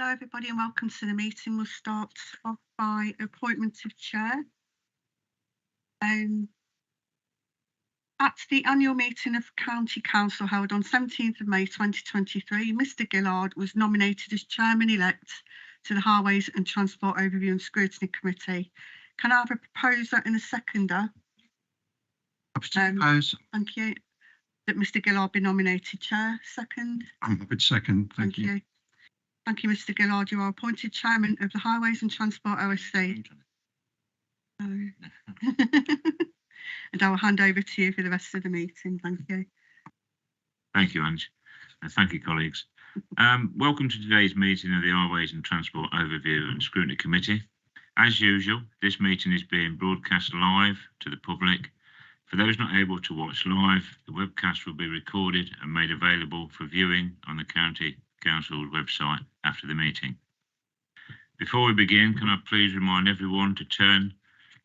Hello everybody and welcome to the meeting. We'll start off by appointment of chair. At the annual meeting of County Council held on 17th of May 2023, Mr Gillard was nominated as Chairman-elect to the Highways and Transport Overview and Scrutiny Committee. Can I have a proposer and a seconder? I propose. Thank you. That Mr Gillard be nominated Chair. Second? I'm happy to second. Thank you. Thank you, Mr Gillard. You are appointed Chairman of the Highways and Transport OSC. And I will hand over to you for the rest of the meeting. Thank you. Thank you, Ange. And thank you, colleagues. Welcome to today's meeting of the Highways and Transport Overview and Scrutiny Committee. As usual, this meeting is being broadcast live to the public. For those not able to watch live, the webcast will be recorded and made available for viewing on the County Council's website after the meeting. Before we begin, can I please remind everyone to turn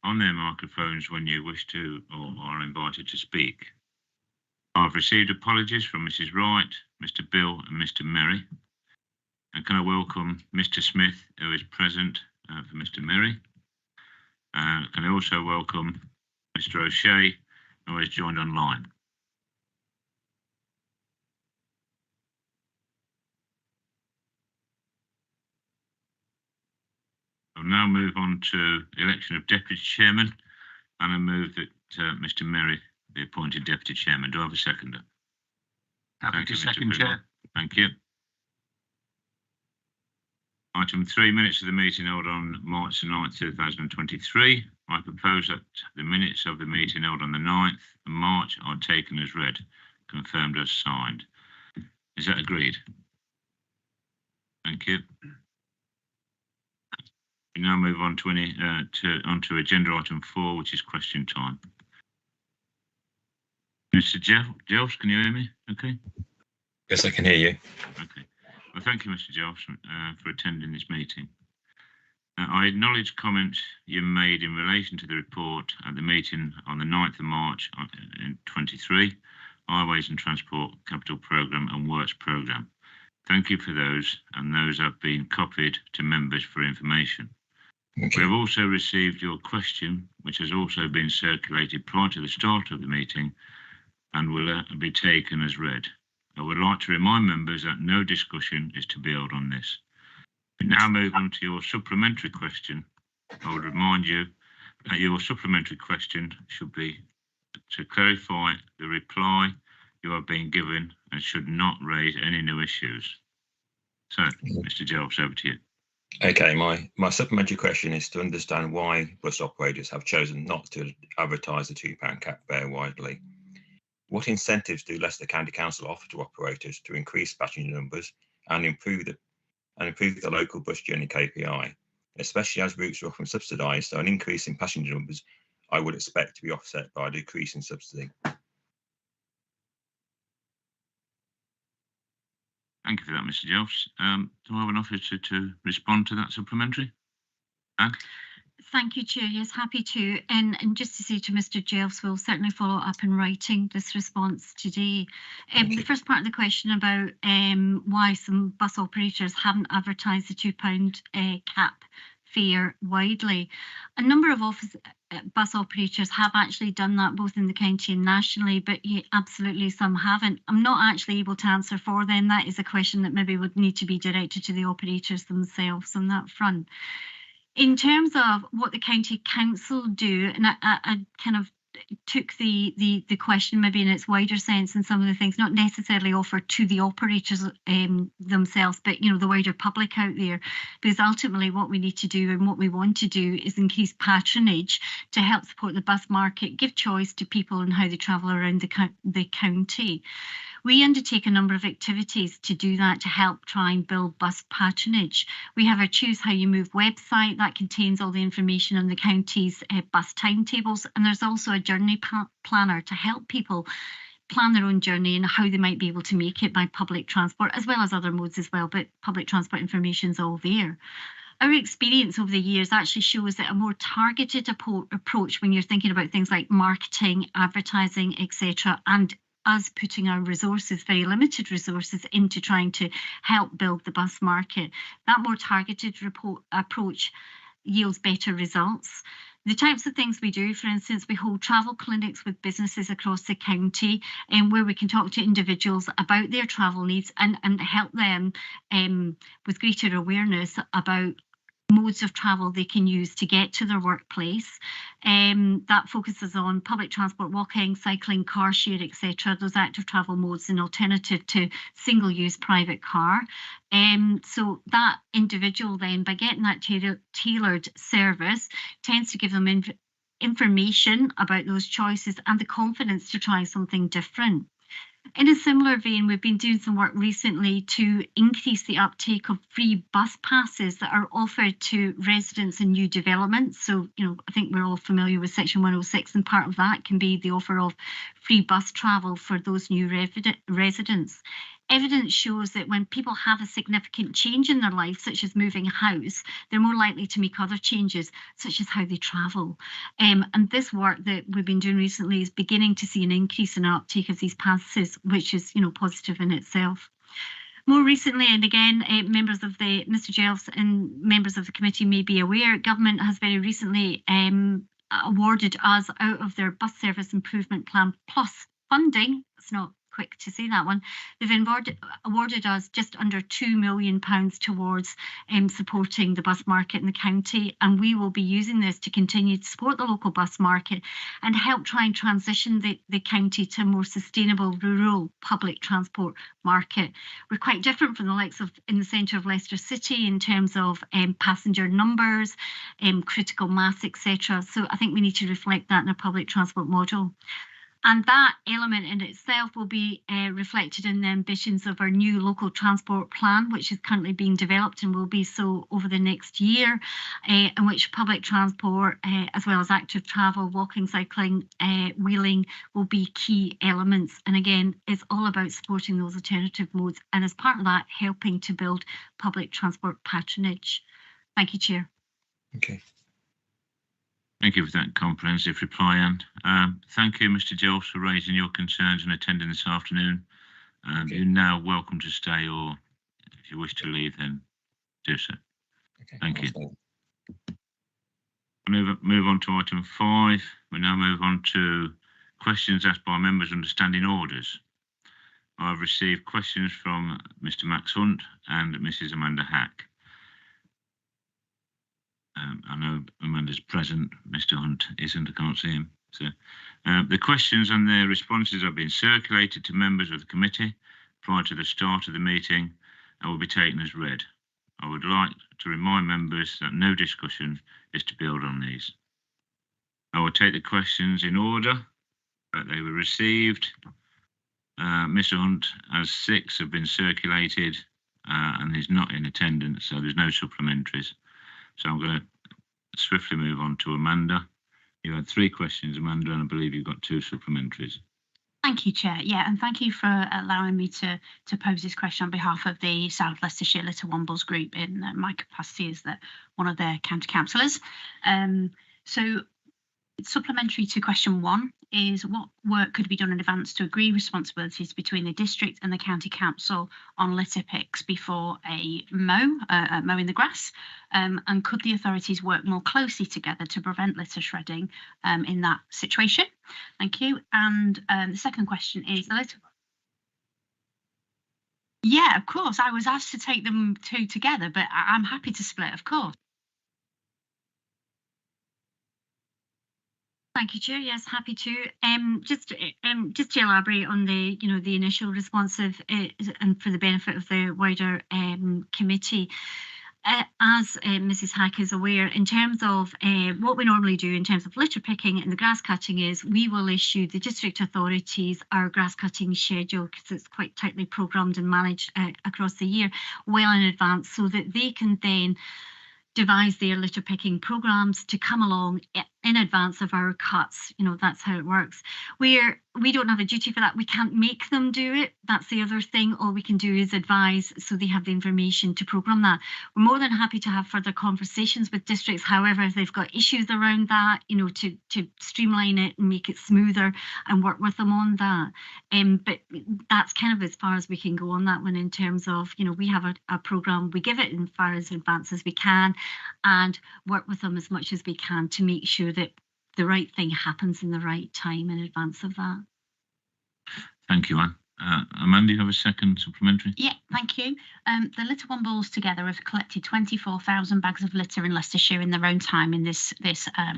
on their microphones when you wish to or are invited to speak. I've received apologies from Mrs Wright, Mr Bill and Mr Merry. And can I welcome Mr Smith, who is present for Mr Merry. Can I also welcome Mr O'Shea, who has joined online. I'll now move on to the election of Deputy Chairman, and I move that Mr Merry be appointed Deputy Chairman. Do I have a seconder? Happy to second, Chair. Thank you. Item 3, minutes of the meeting held on March the 9th, 2023. I propose that the minutes of the meeting held on the 9th of March are taken as read, confirmed as signed. Is that agreed? Thank you. We now move on to agenda item 4, which is question time. Mr. Jelfs, can you hear me? Okay. Yes, I can hear you. Okay. Well, thank you, Mr. Jelfs, for attending this meeting. I acknowledge comments you made in relation to the report at the meeting on the 9th of March in 23, Highways and Transport Capital Programme and Works Programme. Thank you for those, and those have been copied to members for information. Okay. We have also received your question, which has also been circulated prior to the start of the meeting and will be taken as read. I would like to remind members that no discussion is to be held on this. We now move on to your supplementary question. I would remind you that your supplementary question should be to clarify the reply you are being given and should not raise any new issues. So, Mr. Jelfs, over to you. Okay, my supplementary question is to understand why bus operators have chosen not to advertise the £2 cap fare widely. What incentives do Leicester County Council offer to operators to increase passenger numbers and improve the local bus journey KPI, especially as routes are often subsidised, so an increase in passenger numbers I would expect to be offset by a decrease in subsidy. Thank you for that, Mr. Jelfs. Do I have an officer to respond to that supplementary? Anne? Thank you, Chair. Yes, happy to. And just to say to Mr. Jelfs, we'll certainly follow up in writing this response today. The first part of the question about why some bus operators haven't advertised the £2 cap fare widely. A number of bus operators have actually done that both in the county and nationally, but absolutely some haven't. I'm not actually able to answer for them. That is a question that maybe would need to be directed to the operators themselves on that front. In terms of what the county council do, and I kind of took the question maybe in its wider sense and some of the things not necessarily offered to the operators themselves, but the wider public out there, because ultimately what we need to do and what we want to do is increase patronage to help support the bus market, give choice to people and how they travel around the county. We undertake a number of activities to do that, to help try and build bus patronage. We have our Choose How You Move website that contains all the information on the county's bus timetables, and there's also a journey planner to help people plan their own journey and how they might be able to make it by public transport, as well as other modes as well, but public transport information is all there. Our experience over the years actually shows that a more targeted approach when you're thinking about things like marketing, advertising, etc., and us putting our resources, very limited resources, into trying to help build the bus market. That more targeted approach yields better results. The types of things we do, for instance, we hold travel clinics with businesses across the county, where we can talk to individuals about their travel needs and help them with greater awareness about modes of travel they can use to get to their workplace. That focuses on public transport, walking, cycling, car share, etc. Those active travel modes, an alternative to single-use private car. So that individual then, by getting that tailored service, tends to give them information about those choices and the confidence to try something different. In a similar vein, we've been doing some work recently to increase the uptake of free bus passes that are offered to residents in new developments. So, I think we're all familiar with Section 106, and part of that can be the offer of free bus travel for those new residents. Evidence shows that when people have a significant change in their life, such as moving house, they're more likely to make other changes, such as how they travel. And this work that we've been doing recently is beginning to see an increase in uptake of these passes, which is, positive in itself. More recently, and again, members of Mr. Jelfs and members of the committee may be aware, government has very recently awarded us out of their Bus Service Improvement Plan Plus funding. It's not quick to say that one. They've awarded us just under £2 million towards supporting the bus market in the county, and we will be using this to continue to support the local bus market and help try and transition the county to a more sustainable rural public transport market. We're quite different from the likes of in the centre of Leicester City in terms of passenger numbers, critical mass, etc. So I think we need to reflect that in a public transport model. And that element in itself will be reflected in the ambitions of our new local transport plan, which is currently being developed and will be so over the next year, in which public transport, as well as active travel, walking, cycling, wheeling, will be key elements. And again, it's all about supporting those alternative modes, and as part of that, helping to build public transport patronage. Thank you, Chair. Okay. Thank you for that comprehensive reply, Anne. Thank you, Mr. Jelfs, for raising your concerns and attending this afternoon. Okay. You're now welcome to stay, or if you wish to leave, then do so. Okay. Thank you. Stay. Move on to item 5. We now move on to questions asked by members under standing orders. I've received questions from Mr. Max Hunt and Mrs. Amanda Hack. I know Amanda's present, Mr. Hunt isn't, I can't see him. So the questions and their responses have been circulated to members of the committee prior to the start of the meeting and will be taken as read. I would like to remind members that no discussion is to build on these. I will take the questions in order that they were received. Mr. Hunt has 6 have been circulated and he's not in attendance, so there's no supplementaries. So I'm going to swiftly move on to Amanda. You had 3 questions, Amanda, and I believe you've got 2 supplementaries. Thank you, Chair. Yeah, and thank you for allowing me to pose this question on behalf of the South Leicestershire Litter Wombles group in my capacity as one of their county councillors. So supplementary to question 1 is what work could be done in advance to agree responsibilities between the district and the county council on litter picks before a mowing the grass, and could the authorities work more closely together to prevent litter shredding in that situation? Thank you. And the second question is the litter. Yeah, of course. I was asked to take them 2 together, but I'm happy to split, of course. Thank you, Chair. Yes, happy to. Just to elaborate on the the initial response of and for the benefit of the wider committee. As Mrs. Hack is aware, in terms of what we normally do in terms of litter picking and the grass cutting is we will issue the district authorities our grass cutting schedule, because it's quite tightly programmed and managed across the year well in advance, so that they can then devise their litter picking programmes to come along in advance of our cuts. You know, that's how it works. We don't have a duty for that. We can't make them do it. That's the other thing. All we can do is advise, so they have the information to programme that. We're more than happy to have further conversations with districts. However, if they've got issues around that, you know, to streamline it and make it smoother and work with them on that. But that's kind of as far as we can go on that one, in terms of, you know, we have a programme, we give it in far as advance as we can and work with them as much as we can to make sure that the right thing happens in the right time in advance of that. Thank you, Anne. Amanda, you have a second supplementary? Yeah, thank you. The Litter Wombles together have collected 24,000 bags of litter in Leicestershire in their own time in this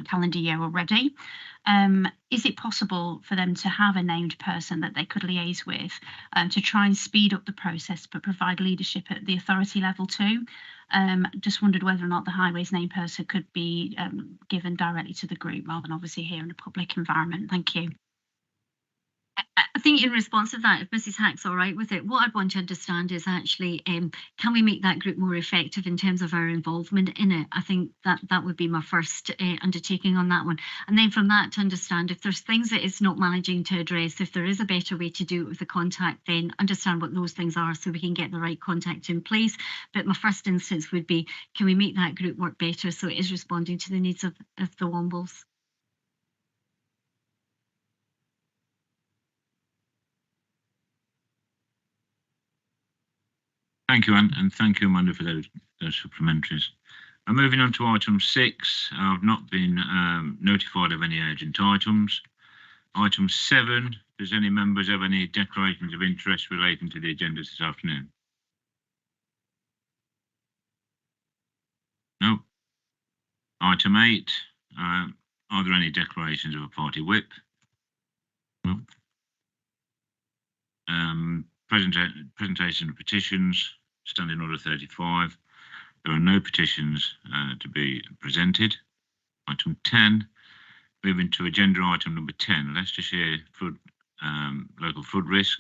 calendar year already. Is it possible for them to have a named person that they could liaise with to try and speed up the process but provide leadership at the authority level too? Just wondered whether or not the Highways named person could be given directly to the group rather than obviously here in a public environment. Thank you. I think in response to that, if Mrs. Hack's all right with it, what I'd want to understand is actually, can we make that group more effective in terms of our involvement in it? I think that would be my first undertaking on that one. And then from that to understand if there's things that it's not managing to address, if there is a better way to do it with the contact, then understand what those things are so we can get the right contact in place. But my first instance would be, can we make that group work better so it is responding to the needs of the Wombles? Thank you, Anne, and thank you, Amanda, for those supplementaries. Moving on to item 6, I've not been notified of any urgent items. Item 7, does any members have any declarations of interest relating to the agenda this afternoon? No. Item 8, are there any declarations of a party whip? No. Presentation of petitions, Standing Order 35. There are no petitions to be presented. Item 10, moving to agenda item number 10, Leicestershire flood, local flood risk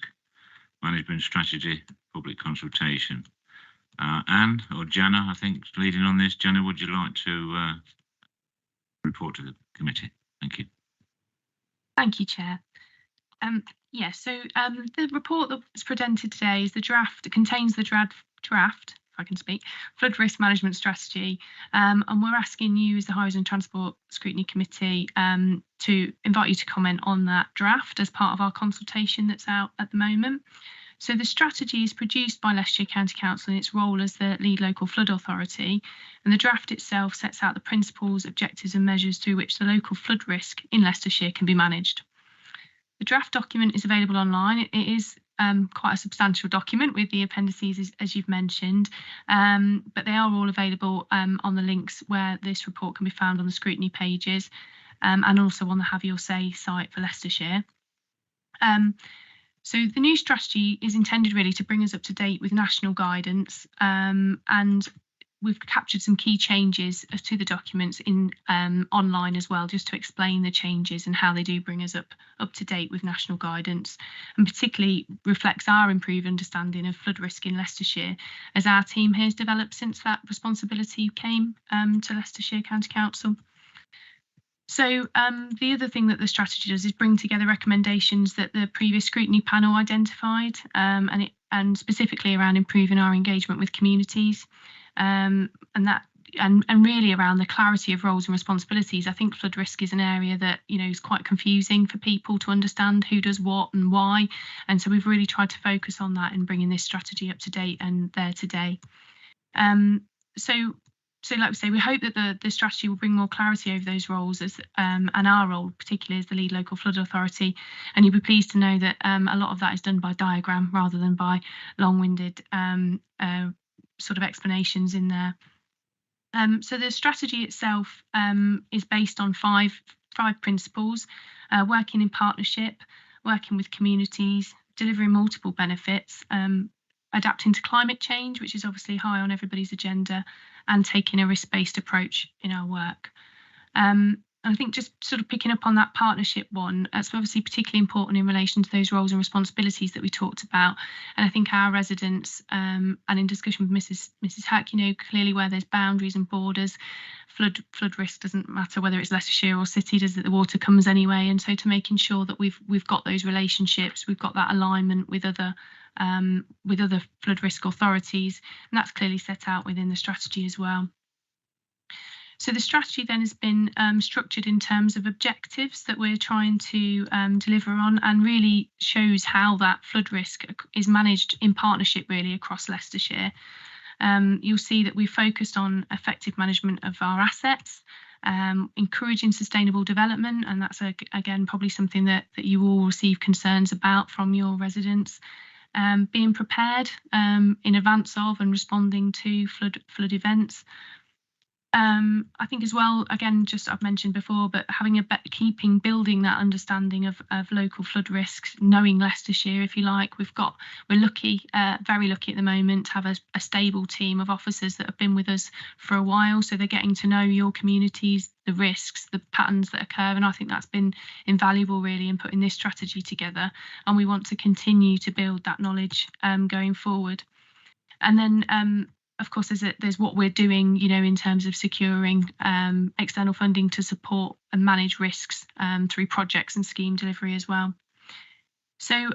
management strategy, public consultation. Anne or Jana, I think, is leading on this. Jana, would you like to report to the committee? Thank you. Thank you, Chair. Yeah, so the report that was presented today is the draft. It contains the draft, if I can speak, flood risk management strategy, and we're asking you as the Highways and Transport Scrutiny Committee to invite you to comment on that draft as part of our consultation that's out at the moment. So the strategy is produced by Leicestershire County Council in its role as the lead local flood authority, and the draft itself sets out the principles, objectives and measures through which the local flood risk in Leicestershire can be managed. The draft document is available online. It is quite a substantial document with the appendices, as you've mentioned, but they are all available on the links where this report can be found on the scrutiny pages and also on the Have Your Say site for Leicestershire. So the new strategy is intended really to bring us up to date with national guidance, and we've captured some key changes to the documents in online as well, just to explain the changes and how they do bring us up to date with national guidance, and particularly reflects our improved understanding of flood risk in Leicestershire as our team has developed since that responsibility came to Leicestershire County Council. So the other thing that the strategy does is bring together recommendations that the previous scrutiny panel identified, and specifically around improving our engagement with communities. And really around the clarity of roles and responsibilities. I think flood risk is an area that, you know, is quite confusing for people to understand who does what and why. And so we've really tried to focus on that and bringing this strategy up to date and there today. So like we say, we hope that the strategy will bring more clarity over those roles as and our role, particularly as the lead local flood authority. And you'll be pleased to know that a lot of that is done by diagram rather than by long-winded sort of explanations in there. So the strategy itself is based on five principles: working in partnership, working with communities, delivering multiple benefits, adapting to climate change, which is obviously high on everybody's agenda, and taking a risk-based approach in our work. And I think just sort of picking up on that partnership one, that's obviously particularly important in relation to those roles and responsibilities that we talked about. And I think our residents, and in discussion with Mrs. Hack, clearly where there's boundaries and borders, flood risk doesn't matter whether it's Leicestershire or City, does it? The water comes anyway. And so to making sure that we've got those relationships, we've got that alignment with other flood risk authorities, and that's clearly set out within the strategy as well. So the strategy then has been structured in terms of objectives that we're trying to deliver on, and really shows how that flood risk is managed in partnership really across Leicestershire. You'll see that we focused on effective management of our assets, encouraging sustainable development, and that's again probably something that you all receive concerns about from your residents. Being prepared in advance of and responding to flood events. I think as well, again, just I've mentioned before, but having building that understanding of local flood risks, knowing Leicestershire, if you like. We're lucky, very lucky at the moment, to have a stable team of officers that have been with us for a while, so they're getting to know your communities, the risks, the patterns that occur, and I think that's been invaluable really in putting this strategy together, and we want to continue to build that knowledge going forward. And then of course, there's what we're doing, in terms of securing external funding to support and manage risks through projects and scheme delivery as well. So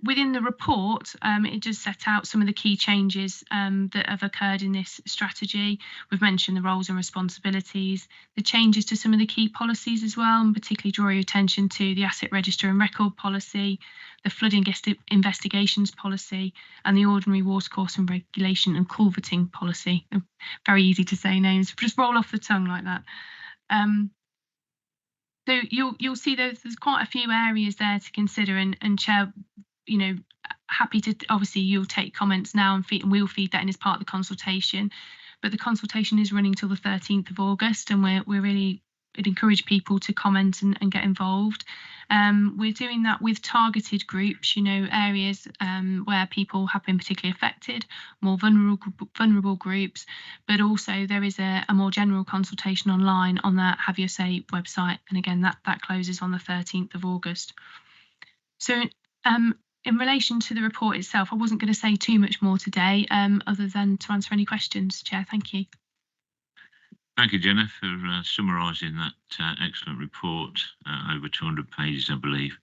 within the report, it does set out some of the key changes that have occurred in this strategy. We've mentioned the roles and responsibilities, the changes to some of the key policies as well, and particularly draw your attention to the asset register and record policy, the flooding investigations policy, and the ordinary watercourse and regulation and culverting policy. Very easy to say names, just roll off the tongue like that. So you'll see there's quite a few areas there to consider, and Chair, happy to, obviously you'll take comments now and we'll feed that in as part of the consultation, but the consultation is running till the 13th of August, and we're really, I'd encourage people to comment and get involved. We're doing that with targeted groups, areas where people have been particularly affected, more vulnerable groups, but also there is a more general consultation online on the Have Your Say website, and again that closes on the 13th of August. So in relation to the report itself, I wasn't going to say too much more today, other than to answer any questions, Chair. Thank you. Thank you, Jenna, for summarising that excellent report, over 200 pages, I believe.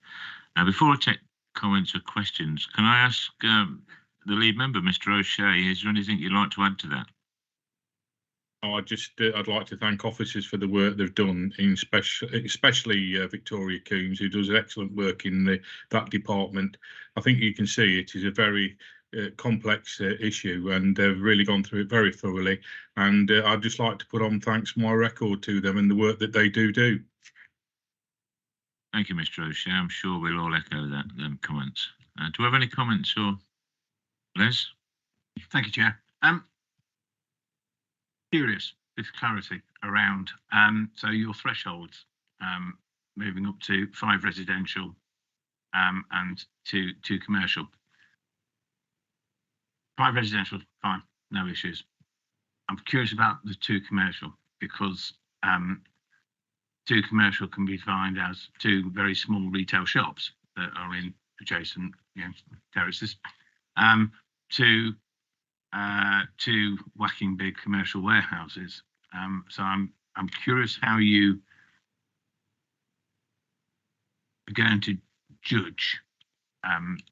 Before I take comments or questions, can I ask the lead member, Mr. O'Shea, is there anything you'd like to add to that? I'd like to thank officers for the work they've done, especially Victoria Coombs, who does excellent work in that department. I think you can see it is a very complex issue, and they've really gone through it very thoroughly. And I'd just like to put on thanks my record to them and the work that they do. Thank you, Mr. O'Shea. I'm sure we'll all echo them comments. Do we have any comments, or Les? Thank you, Chair. Curious with clarity around so your thresholds moving up to 5 residential and 2 commercial. 5 residential, fine, no issues. I'm curious about the 2 commercial, because 2 commercial can be defined as 2 very small retail shops that are in adjacent terraces, to 2 whacking big commercial warehouses. So I'm curious how you are going to judge,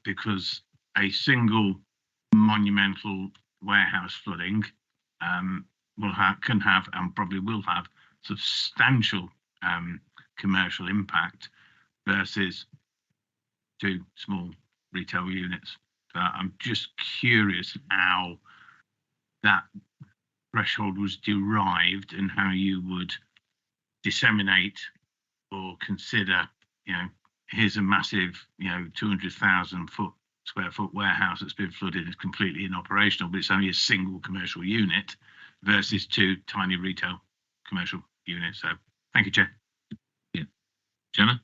because a single monumental warehouse flooding can have and probably will have substantial commercial impact versus 2 small retail units. So I'm just curious how that threshold was derived and how you would disseminate or consider, here's a massive, 200,000 square foot warehouse that's been flooded, is completely inoperational, but it's only a single commercial unit versus 2 tiny retail commercial units. So thank you, Chair. Yeah. Jenna?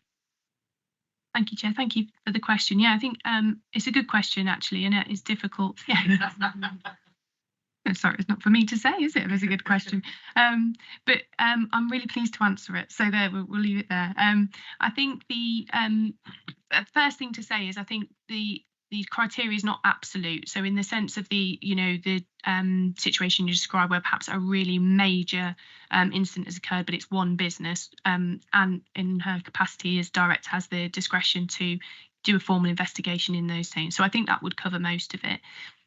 Thank you, Chair. Thank you for the question. Yeah, I think it's a good question actually, and it is difficult. Yeah. Sorry, it's not for me to say, is it? That's a good question. But I'm really pleased to answer it. So there, we'll leave it there. I think the first thing to say is I think the criteria is not absolute. So in the sense of the situation you described where perhaps a really major incident has occurred, but it's one business, and in her capacity as director has the discretion to do a formal investigation in those things. So I think that would cover most of it.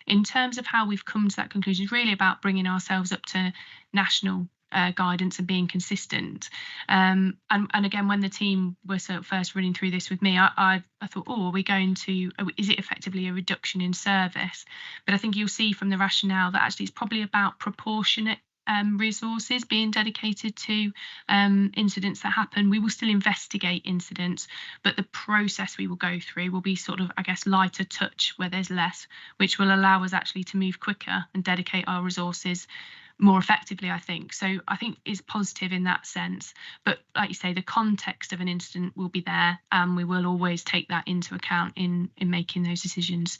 In terms of how we've come to that conclusion, it's really about bringing ourselves up to national guidance and being consistent. And again, when the team were first running through this with me, I thought, oh, are we going to, is it effectively a reduction in service? But I think you'll see from the rationale that actually it's probably about proportionate resources being dedicated to incidents that happen. We will still investigate incidents, but the process we will go through will be sort of, I guess, lighter touch where there's less, which will allow us actually to move quicker and dedicate our resources more effectively, I think. So I think it's positive in that sense. But like you say, the context of an incident will be there, and we will always take that into account in making those decisions.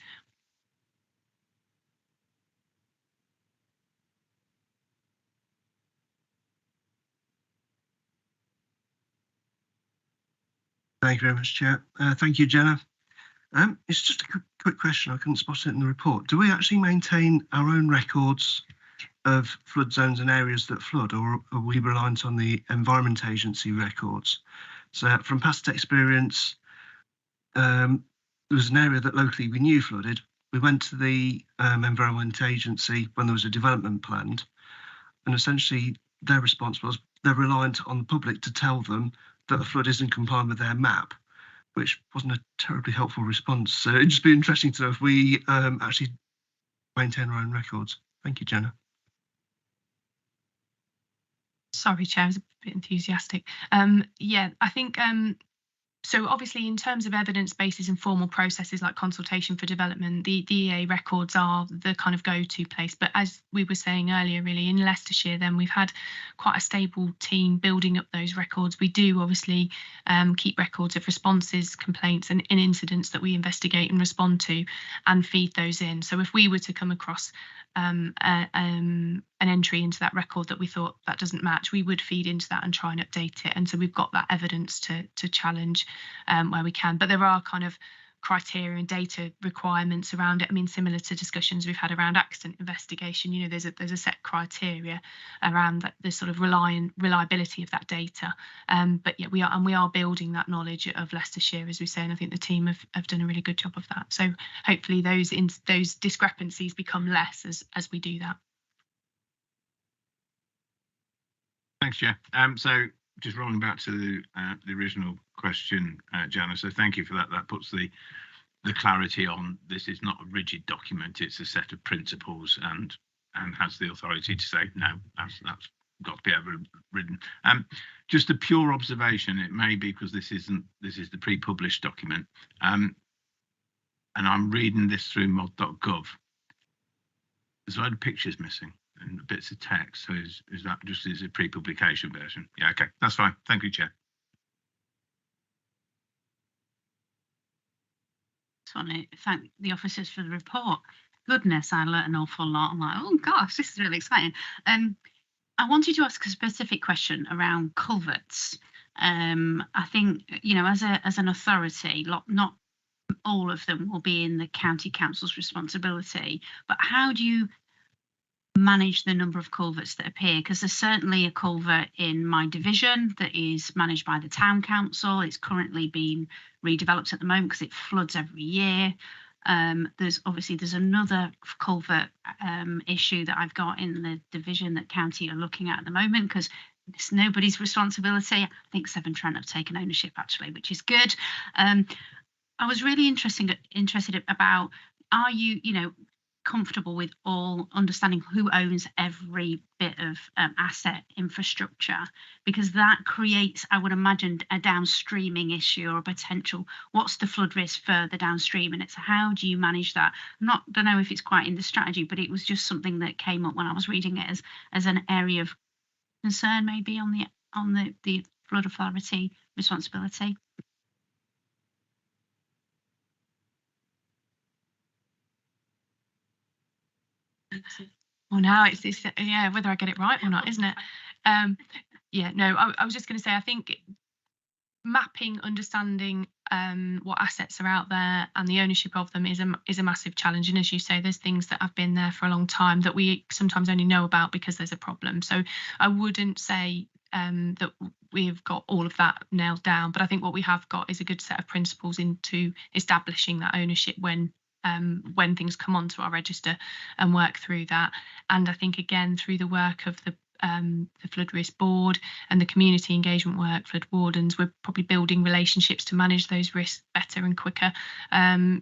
Thank you very much, Chair. Thank you, Jenna. It's just a quick question. I couldn't spot it in the report. Do we actually maintain our own records of flood zones and areas that flood, or are we reliant on the Environment Agency records? So from past experience, there was an area that locally we knew flooded. We went to the Environment Agency when there was a development planned, and essentially their response was they're reliant on the public to tell them that a flood isn't compliant with their map, which wasn't a terribly helpful response. So it'd just be interesting to know if we actually maintain our own records. Thank you, Jenna. Sorry, Chair, I was a bit enthusiastic. Yeah, I think so obviously in terms of evidence bases and formal processes like consultation for development, the DEA records are the kind of go-to place. But as we were saying earlier, really in Leicestershire, then we've had quite a stable team building up those records. We do obviously keep records of responses, complaints and incidents that we investigate and respond to and feed those in. So if we were to come across an entry into that record that we thought that doesn't match, we would feed into that and try and update it. And so we've got that evidence to challenge where we can. But there are kind of criteria and data requirements around it. I mean, similar to discussions we've had around accident investigation, you know, there's a set criteria around the sort of reliability of that data. But yeah, we are building that knowledge of Leicestershire, as we say, and I think the team have done a really good job of that. So hopefully those discrepancies become less as we do that. Thanks, Chair. So just rolling back to the original question, Jana, so thank you for that. That puts the clarity on this is not a rigid document, it's a set of principles and has the authority to say, no, that's got to be overridden. Just a pure observation, it may be because this is the pre-published document, and I'm reading this through mod.gov. There's a lot of pictures missing and bits of text. So is that just a pre-publication version? Yeah, okay, that's fine. Thank you, Chair. Just want to thank the officers for the report. Goodness, I learnt an awful lot. I'm like, oh gosh, this is really exciting. I wanted to ask a specific question around culverts. I think, you know, as an authority, not all of them will be in the county council's responsibility, but how do you manage the number of culverts that appear? Because there's certainly a culvert in my division that is managed by the town council. It's currently being redeveloped at the moment because it floods every year. There's another culvert issue that I've got in the division that county are looking at the moment because it's nobody's responsibility. I think Severn Trent have taken ownership actually, which is good. I was really interested about, are you comfortable with all understanding who owns every bit of asset infrastructure, because that creates, I would imagine, a downstreaming issue or a potential what's the flood risk further downstream, and it's how do you manage that. Don't know if it's quite in the strategy, but it was just something that came up when I was reading it as an area of concern maybe on the flood authority responsibility. Well, now it's yeah, whether I get it right or not, isn't it? Yeah, no, I was just going to say, I think mapping, understanding what assets are out there and the ownership of them is a massive challenge. And as you say, there's things that have been there for a long time that we sometimes only know about because there's a problem. So I wouldn't say that we've got all of that nailed down, but I think what we have got is a good set of principles into establishing that ownership when things come onto our register, and work through that. And I think, again, through the work of the Flood Risk Board and the community engagement work, flood wardens, we're probably building relationships to manage those risks better and quicker.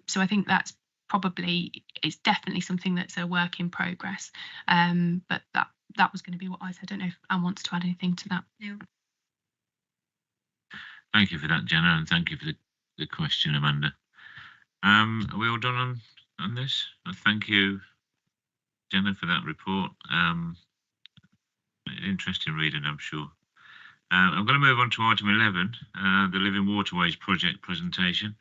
So I think that's it's definitely something that's a work in progress. But that was going to be what I said. I don't know if Anne wants to add anything to that. No. Thank you for that, Jenna, and thank you for the question, Amanda. Are we all done on this? Thank you, Jenna, for that report. Interesting reading, I'm sure. I'm going to move on to item 11, the Living Waterways project presentation.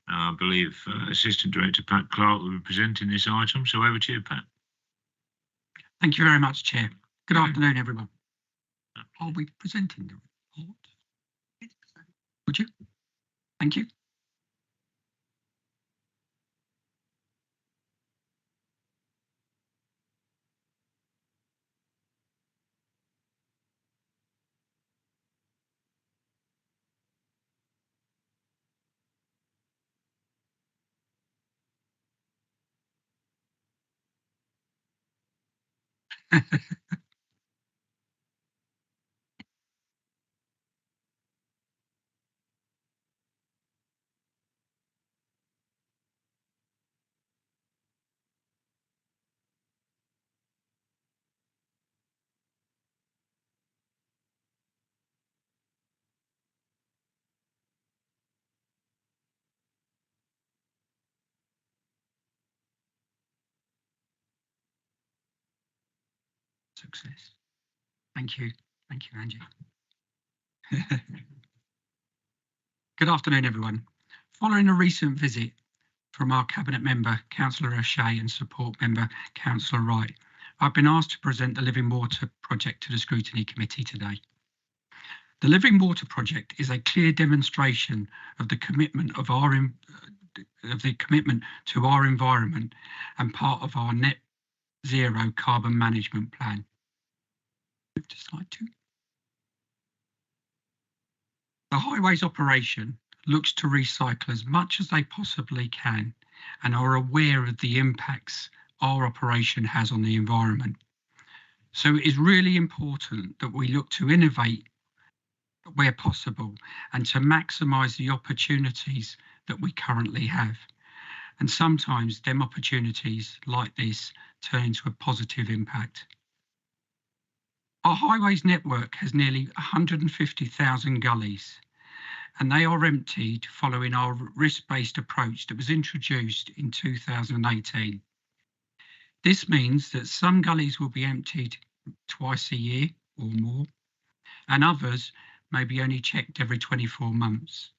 I believe Assistant Director Pat Clark will be presenting this item, so over to you, Pat. Thank you very much, Chair. Good afternoon, everyone. Are we presenting the report? Would you? Thank you. Success. Thank you. Thank you, Angie. Good afternoon, everyone. Following a recent visit from our Cabinet member, Councillor O'Shea, and support member, Councillor Wright, I've been asked to present the Living Water project to the Scrutiny Committee today. The Living Water project is a clear demonstration of the commitment to our environment and part of our net zero carbon management plan. Move to slide 2. The highways operation looks to recycle as much as they possibly can and are aware of the impacts our operation has on the environment. So it is really important that we look to innovate where possible and to maximise the opportunities that we currently have. And sometimes them opportunities like this turn into a positive impact. Our highways network has nearly 150,000 gullies, and they are emptied following our risk-based approach that was introduced in 2018. This means that some gullies will be emptied twice a year or more, and others may be only checked every 24 months.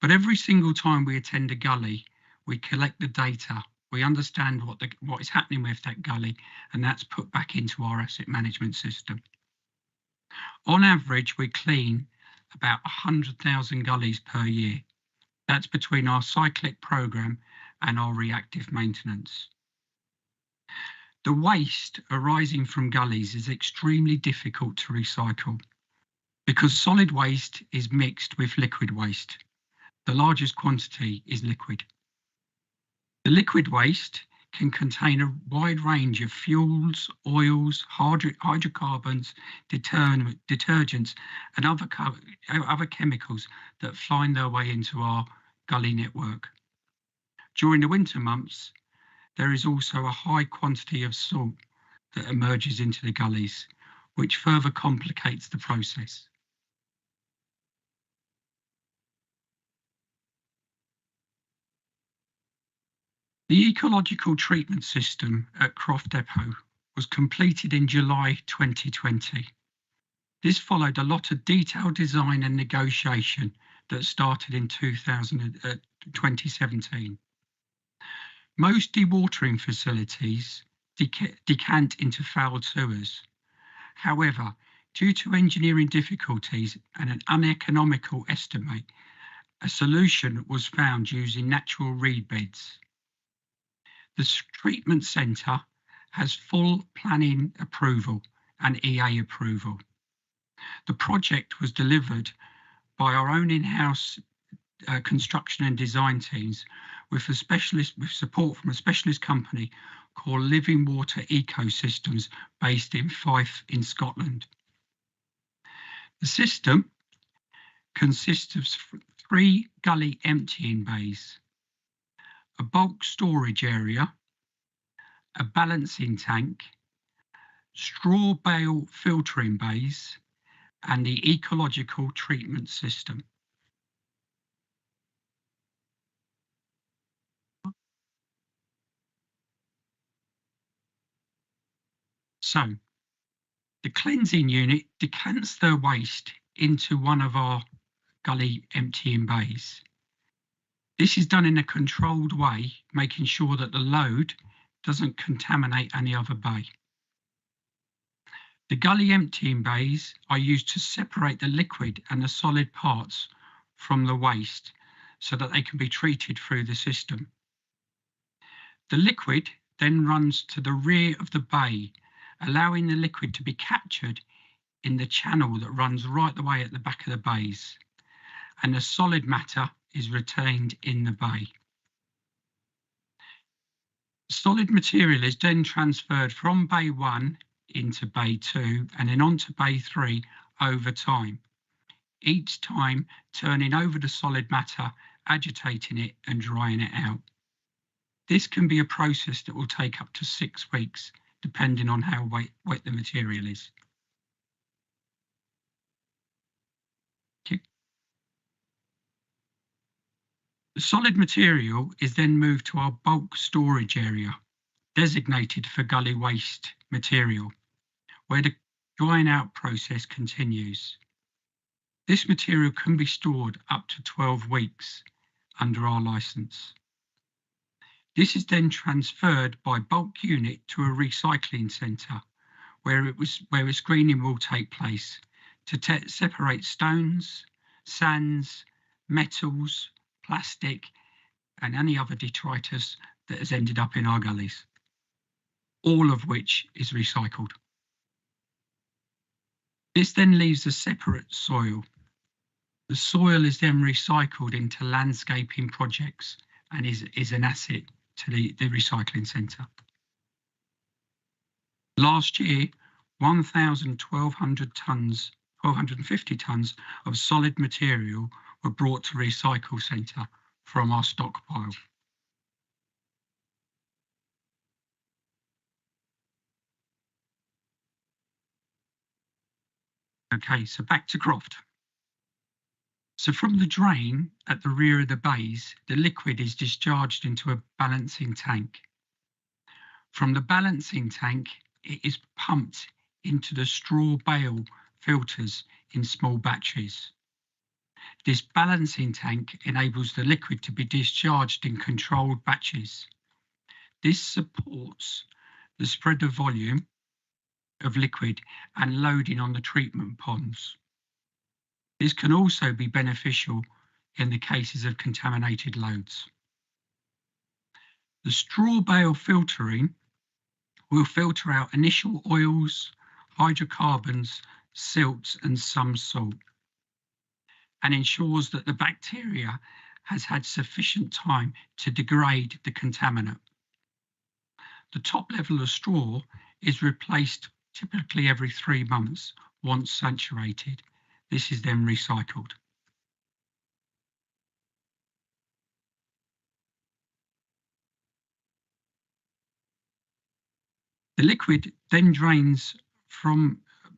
But every single time we attend a gully, we collect the data, we understand what is happening with that gully, and that's put back into our asset management system. On average, we clean about 100,000 gullies per year. That's between our cyclic programme and our reactive maintenance. The waste arising from gullies is extremely difficult to recycle because solid waste is mixed with liquid waste. The largest quantity is liquid. The liquid waste can contain a wide range of fuels, oils, hydrocarbons, detergents, and other chemicals that find their way into our gully network. During the winter months, there is also a high quantity of salt that emerges into the gullies, which further complicates the process. The ecological treatment system at Croft Depot was completed in July 2020. This followed a lot of detailed design and negotiation that started in 2017. Most dewatering facilities decant into foul sewers. However, due to engineering difficulties and an uneconomical estimate, a solution was found using natural reed beds. The treatment centre has full planning approval and EA approval. The project was delivered by our own in-house construction and design teams with support from a specialist company called Living Water Ecosystems based in Fife in Scotland. The system consists of 3 gully emptying bays, a bulk storage area, a balancing tank, straw bale filtering bays, and the ecological treatment system. So, the cleansing unit decants their waste into one of our gully emptying bays. This is done in a controlled way, making sure that the load doesn't contaminate any other bay. The gully emptying bays are used to separate the liquid and the solid parts from the waste so that they can be treated through the system. The liquid then runs to the rear of the bay, allowing the liquid to be captured in the channel that runs right the way at the back of the bays, and the solid matter is retained in the bay. Solid material is then transferred from bay 1 into bay 2 and then onto bay 3 over time, each time turning over the solid matter, agitating it and drying it out. This can be a process that will take up to 6 weeks, depending on how wet the material is. Okay. The solid material is then moved to our bulk storage area, designated for gully waste material, where the drying out process continues. This material can be stored up to 12 weeks under our licence. This is then transferred by bulk unit to a recycling centre where a screening will take place to separate stones, sands, metals, plastic and any other detritus that has ended up in our gullies, all of which is recycled. This then leaves a separate soil. The soil is then recycled into landscaping projects and is an asset to the recycling centre. Last year, 1,250 tonnes of solid material were brought to recycle centre from our stockpile. Okay, so back to Croft. So from the drain at the rear of the bays, the liquid is discharged into a balancing tank. From the balancing tank, it is pumped into the straw bale filters in small batches. This balancing tank enables the liquid to be discharged in controlled batches. This supports the spread of volume of liquid and loading on the treatment ponds. This can also be beneficial in the cases of contaminated loads. The straw bale filtering will filter out initial oils, hydrocarbons, silts and some salt, and ensures that the bacteria has had sufficient time to degrade the contaminant. The top level of straw is replaced typically every 3 months once saturated. This is then recycled. The liquid then drains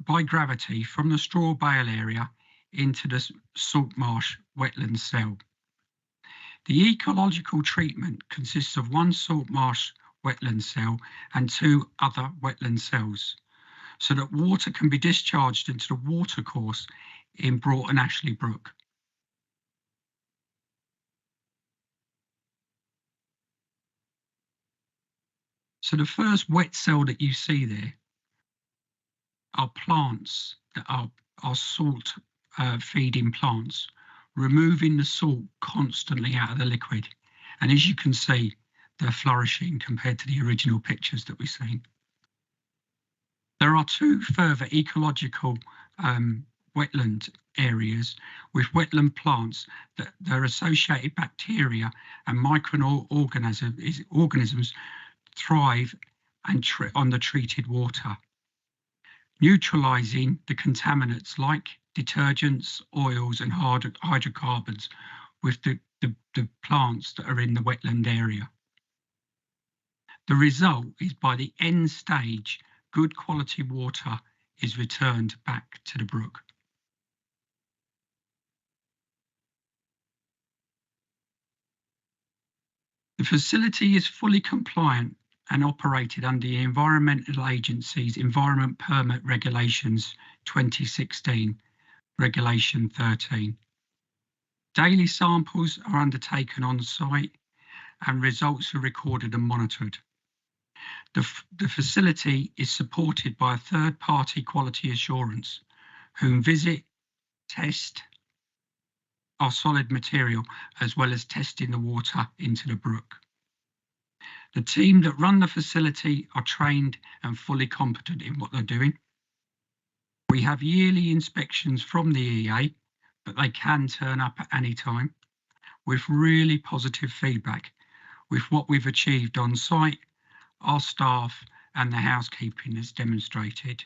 by gravity from the straw bale area into the salt marsh wetland cell. The ecological treatment consists of 1 salt marsh wetland cell and 2 other wetland cells, so that water can be discharged into the watercourse in Broughton Ashley Brook. So the first wet cell that you see there are plants that are salt feeding plants, removing the salt constantly out of the liquid. And as you can see, they're flourishing compared to the original pictures that we've seen. There are two further ecological wetland areas with wetland plants that their associated bacteria and microorganisms thrive and on the treated water, neutralising the contaminants like detergents, oils and hydrocarbons with the plants that are in the wetland area. The result is by the end stage, good quality water is returned back to the brook. The facility is fully compliant and operated under the Environmental Agency's Environment Permit Regulations 2016, Regulation 13. Daily samples are undertaken on site and results are recorded and monitored. The facility is supported by a third-party quality assurance whom visit, test our solid material as well as testing the water into the brook. The team that run the facility are trained and fully competent in what they're doing. We have yearly inspections from the EA, but they can turn up at any time with really positive feedback with what we've achieved on site, our staff and the housekeeping has demonstrated.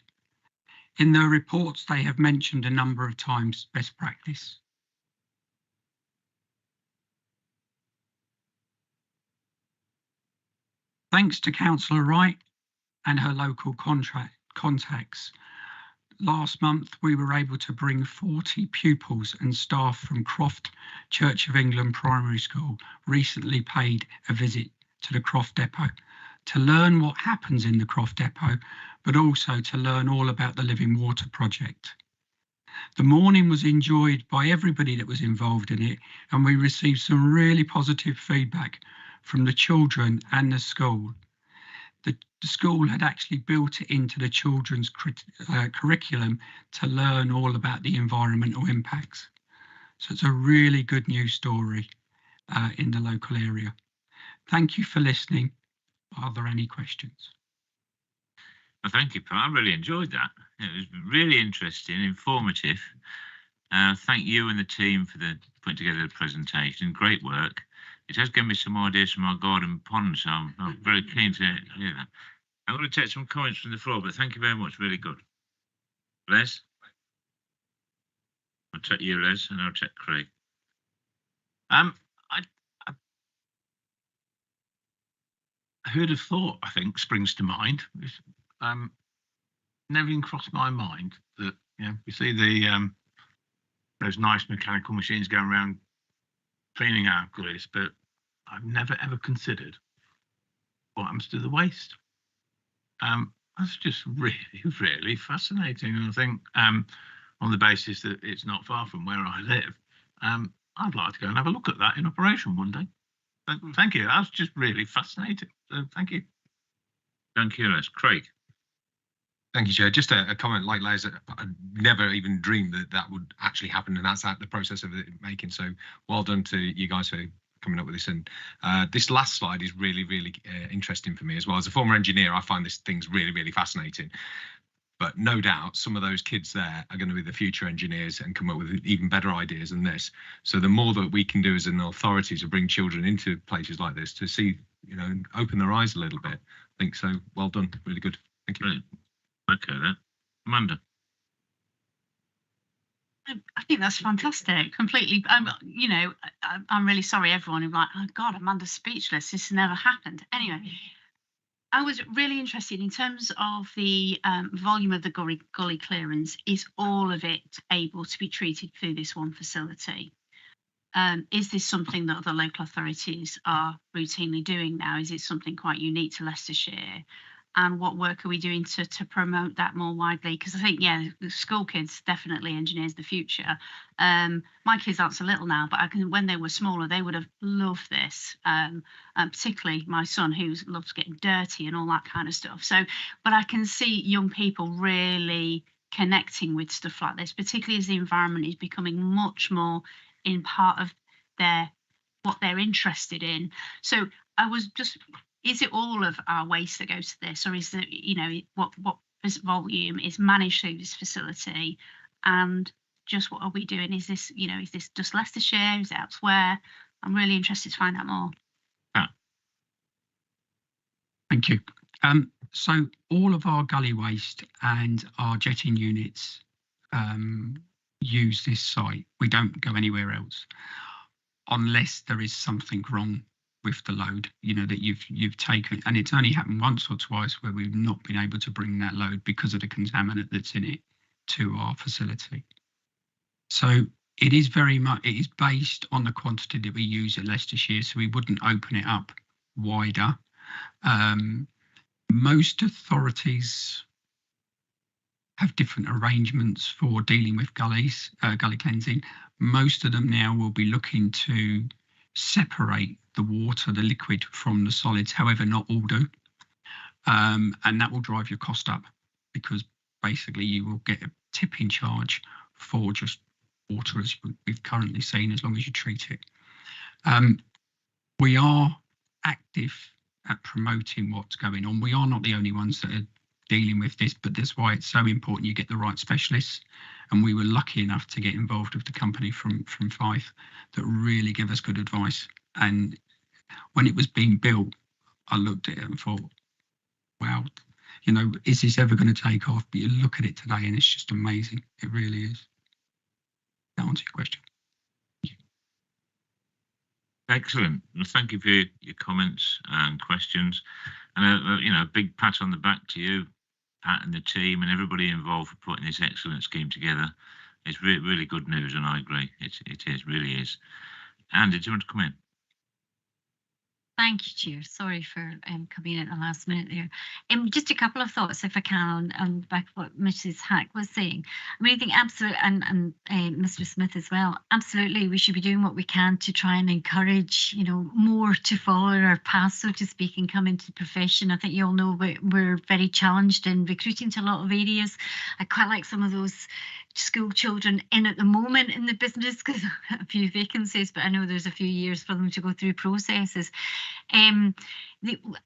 In their reports, they have mentioned a number of times best practice. Thanks to Councillor Wright and her local contacts, last month we were able to bring 40 pupils and staff from Croft Church of England Primary School recently paid a visit to the Croft Depot to learn what happens in the Croft Depot, but also to learn all about the Living Water project. The morning was enjoyed by everybody that was involved in it, and we received some really positive feedback from the children and the school. The school had actually built it into the children's curriculum to learn all about the environmental impacts. So it's a really good news story in the local area. Thank you for listening. Are there any questions? Well, thank you, Pat. I really enjoyed that. It was really interesting, informative. Thank you and the team for putting together the presentation. Great work. It has given me some ideas from our garden pond, so I'm very keen to hear that. I'm going to take some comments from the floor, but thank you very much. Really good. Les? I'll check you, Les, and I'll check Craig. Who'd have thought, I think, springs to mind. Never even crossed my mind that, you know, you see those nice mechanical machines going around cleaning our gullies, but I've never ever considered what happens to the waste. That's just really, really fascinating. And I think on the basis that it's not far from where I live, I'd like to go and have a look at that in operation one day. Thank you. That's just really fascinating. So thank you. Thank you, Les. Craig. Thank you, Chair. Just a comment like Les, I never even dreamed that that would actually happen, and that's the process of it making. So well done to you guys for coming up with this. And this last slide is really, really interesting for me as well. As a former engineer, I find this thing's really, really fascinating. But no doubt some of those kids there are going to be the future engineers and come up with even better ideas than this. So the more that we can do as an authority to bring children into places like this to see, you know, open their eyes a little bit. I think so. Well done. Really good. Thank you. Brilliant. Okay, then. Amanda. I think that's fantastic. Completely. You know, I'm really sorry, everyone who's like, oh God, Amanda's speechless. This has never happened. Anyway, I was really interested in terms of the volume of the gully clearance. Is all of it able to be treated through this one facility? Is this something that other local authorities are routinely doing now? Is it something quite unique to Leicestershire? and what work are we doing to promote that more widely? Because I think, yeah, the school kids, definitely engineers the future. My kids aren't so little now, but when they were smaller, they would have loved this. And particularly my son, who loves getting dirty and all that kind of stuff. So, but I can see young people really connecting with stuff like this, particularly as the environment is becoming much more in part of what they're interested in. So I was just, is it all of our waste that goes to this, or is it, you know, what volume is managed through this facility, and just what are we doing? Is this, you know, is this just Leicestershire? Is it elsewhere? I'm really interested to find out more. Thank you. So all of our gully waste and our jetting units use this site. We don't go anywhere else unless there is something wrong with the load, you know, that you've taken. And it's only happened once or twice where we've not been able to bring that load because of the contaminant that's in it to our facility. So it is very much, it is based on the quantity that we use at Leicestershire, so we wouldn't open it up wider. Most authorities have different arrangements for dealing with gullies, gully cleansing. Most of them now will be looking to separate the water, the liquid, from the solids. However, not all do. And that will drive your cost up, because basically you will get a tipping charge for just water, as we've currently seen, as long as you treat it. We are active at promoting what's going on. We are not the only ones that are dealing with this, but that's why it's so important you get the right specialists. And we were lucky enough to get involved with the company from Fife that really give us good advice. And when it was being built, I looked at it and thought, wow, you know, is this ever going to take off? But you look at it today and it's just amazing. It really is. That answers your question. Excellent. Well, thank you for your comments and questions. And, you know, a big pat on the back to you, Pat, and the team and everybody involved for putting this excellent scheme together. It's really good news, and I agree. It is, really is. Andy, do you want to come in? Thank you, Chair. Sorry for coming in at the last minute there. Just a couple of thoughts, if I can, on back what Mrs. Hack was saying. I mean, I think absolutely, and Mr. Smith as well, absolutely, we should be doing what we can to try and encourage, you know, more to follow our path, so to speak, and come into the profession. I think you all know we're very challenged in recruiting to a lot of areas. I quite like some of those school children in at the moment in the business, because a few vacancies, but I know there's a few years for them to go through processes.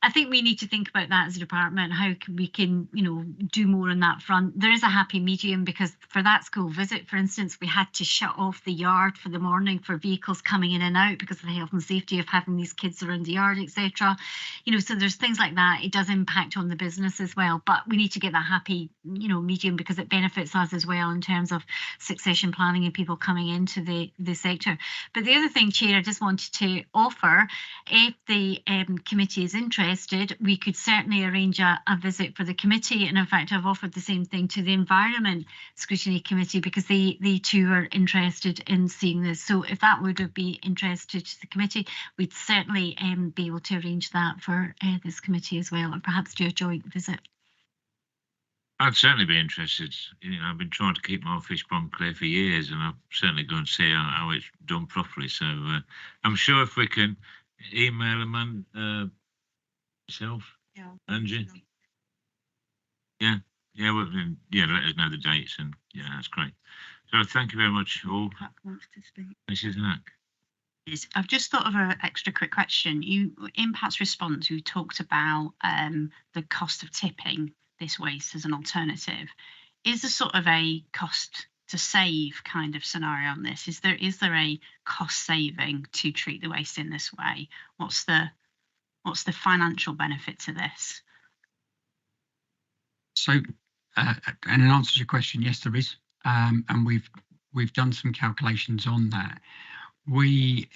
I think we need to think about that as a department, how we can, you know, do more on that front. There is a happy medium, because for that school visit, for instance, we had to shut off the yard for the morning for vehicles coming in and out because of the health and safety of having these kids around the yard, etc. You know, so there's things like that. It does impact on the business as well, but we need to get that happy, you know, medium, because it benefits us as well in terms of succession planning and people coming into the sector. But the other thing, Chair, I just wanted to offer, if the committee is interested, we could certainly arrange a visit for the committee. And in fact, I've offered the same thing to the Environment Scrutiny Committee, because they too are interested in seeing this. So if that would be interested to the committee, we'd certainly be able to arrange that for this committee as well, and perhaps do a joint visit. I'd certainly be interested. You know, I've been trying to keep my fish pond clear for years, and I'll certainly go and see how it's done properly. So I'm sure if we can email them and yourself, Angie. Yeah, well, let us know the dates, and yeah, that's great. So thank you very much all. Hack wants to speak. Mrs. Hack. Yes, I've just thought of an extra quick question. You, in Pat's response, you talked about the cost of tipping this waste as an alternative. Is there sort of a cost to save kind of scenario on this? Is there a cost saving to treat the waste in this way? What's the financial benefit to this? So, and in answer to your question, yes, there is, and we've done some calculations on that. The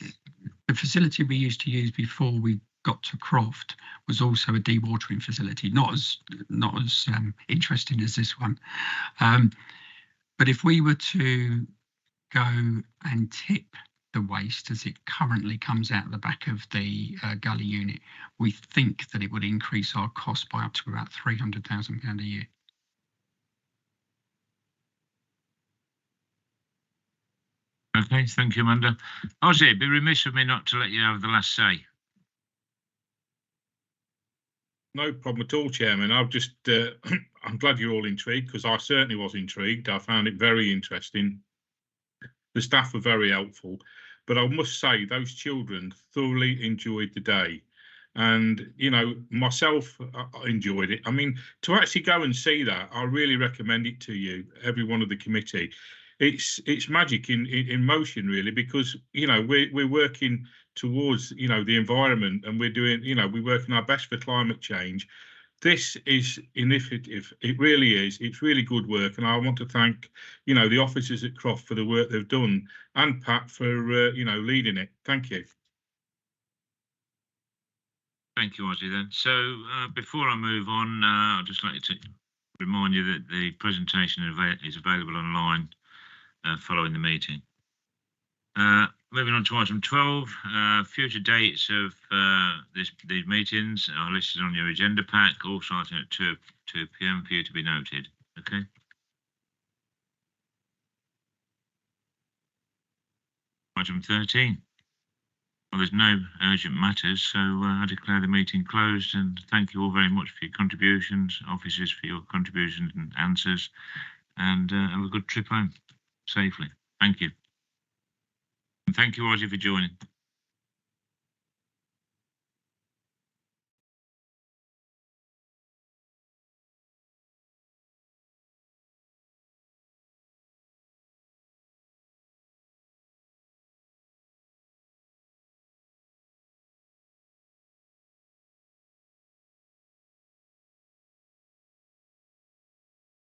facility we used to use before we got to Croft was also a dewatering facility, not as interesting as this one. But if we were to go and tip the waste as it currently comes out the back of the gully unit, we think that it would increase our cost by up to about £300,000 a year. Okay, thank you, Amanda. Ozzy, it'd be remiss of me not to let you have the last say. No problem at all, Chairman. I've just, I'm glad you're all intrigued, because I certainly was intrigued. I found it very interesting. The staff were very helpful, but I must say those children thoroughly enjoyed the day. And, you know, myself, I enjoyed it. I mean, to actually go and see that, I really recommend it to you, every one of the committee. It's magic in motion, really, because, you know, we're working towards, you know, the environment, and we're doing, you know, we're working our best for climate change. This is initiative. It really is. It's really good work, and I want to thank, you know, the officers at Croft for the work they've done, and Pat for you know, leading it. Thank you. Thank you, Ozzy. Then, so before I move on, I'd just like to remind you that the presentation is available online following the meeting. Moving on to item 12, future dates of these meetings are listed on your agenda pack, all starting at 2 p.m. for you to be noted. Okay. Item 13. Well, there's no urgent matters, so I declare the meeting closed, and thank you all very much for your contributions, officers for your contributions and answers, and have a good trip home safely. Thank you. And thank you, Ozzy, for joining.